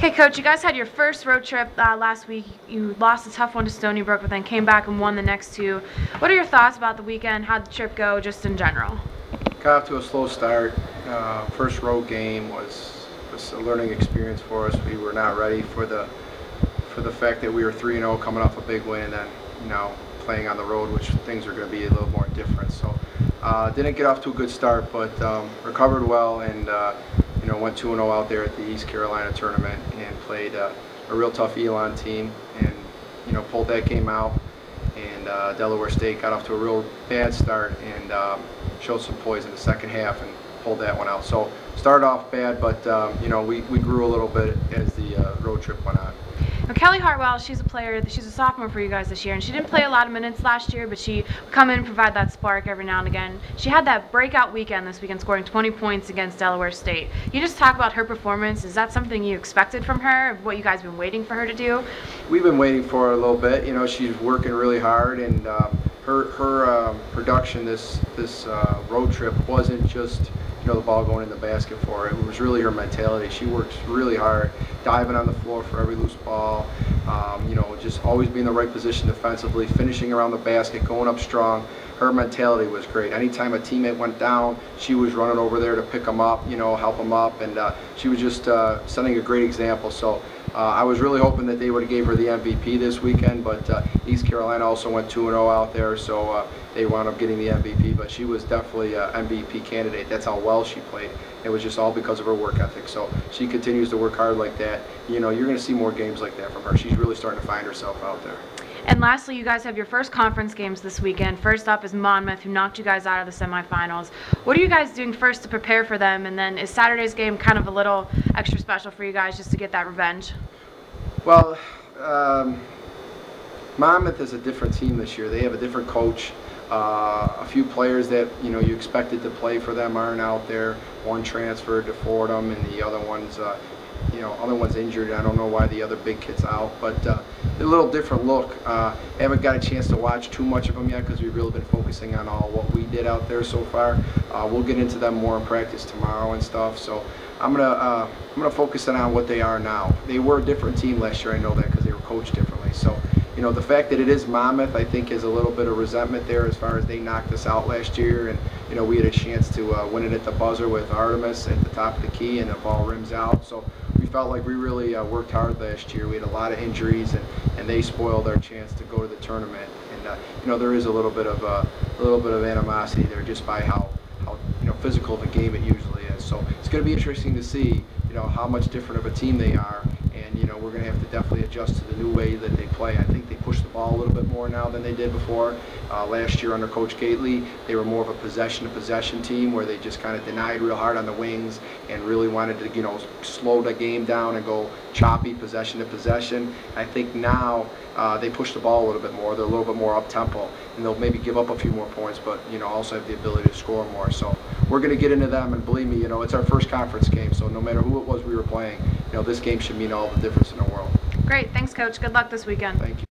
Okay, Coach, you guys had your first road trip last week. You lost a tough one to Stony Brook, but then came back and won the next two. What are your thoughts about the weekend? How'd the trip go, just in general? Got off to a slow start. First road game was a learning experience for us. We were not ready for the fact that we were 3-0 coming off a big win, and playing on the road, which things are going to be a little more different. So didn't get off to a good start, but recovered well, and went 2-0 out there at the East Carolina tournament and played a real tough Elon team, and pulled that game out. And Delaware State got off to a real bad start and showed some poise in the second half and pulled that one out. So started off bad, but we grew a little bit as the road trip went on. Now, Kelly Hartwell, she's a sophomore for you guys this year, and she didn't play a lot of minutes last year, but she would come in and provide that spark every now and again. She had that breakout weekend this weekend, scoring 20 points against Delaware State. You just talk about her performance. Is that something you expected from her, what you guys have been waiting for her to do? We've been waiting for her a little bit. She's working really hard, and her production this road trip wasn't just the ball going in the basket for her. It was really her mentality. She works really hard, diving on the floor for every loose ball, just always being in the right position defensively, finishing around the basket, going up strong. Her mentality was great. Anytime a teammate went down, she was running over there to pick them up, help them up, and she was just setting a great example. So I was really hoping that they would have gave her the MVP this weekend, but East Carolina also went 2-0 out there, so they wound up getting the MVP. But she was definitely an MVP candidate. That's how well she played. It was just all because of her work ethic. So she continues to work hard like that. You're going to see more games like that from her. She's really starting to find herself out there. And lastly, you guys have your first conference games this weekend. First up is Monmouth, who knocked you guys out of the semifinals. What are you guys doing first to prepare for them? And then is Saturday's game kind of a little extra special for you guys just to get that revenge? Well, Monmouth is a different team this year. They have a different coach. A few players that you expected to play for them aren't out there. One transferred to Fordham, and the other one's injured. I don't know why the other big kid's out, but a little different look. Haven't got a chance to watch too much of them yet because we've really been focusing on all what we did out there so far. We'll get into them more in practice tomorrow and stuff. So I'm gonna focus on what they are now. They were a different team last year. I know that because they were coached differently. So the fact that it is Monmouth, I think, is a little bit of resentment there as far as they knocked us out last year, and we had a chance to win it at the buzzer with Artemis at the top of the key, and the ball rims out. So we felt like we really worked hard last year. We had a lot of injuries, and they spoiled our chance to go to the tournament. And there is a little bit of animosity there just by how physical the game it usually is. So it's going to be interesting to see how much different of a team they are, and we're going to have to definitely adjust to the new way that they play. I think they push the ball a little bit more now than they did before. Last year under Coach Gately, they were more of a possession-to-possession team where they just kind of denied real hard on the wings and really wanted to slow the game down and go choppy possession-to-possession. I think now they push the ball a little bit more. They're a little bit more up-tempo, and they'll maybe give up a few more points, but also have the ability to score more. So we're going to get into them, and believe me, it's our first conference game, so no matter who it was we were playing, this game should mean all the difference in the world. Great. Thanks, Coach. Good luck this weekend. Thank you.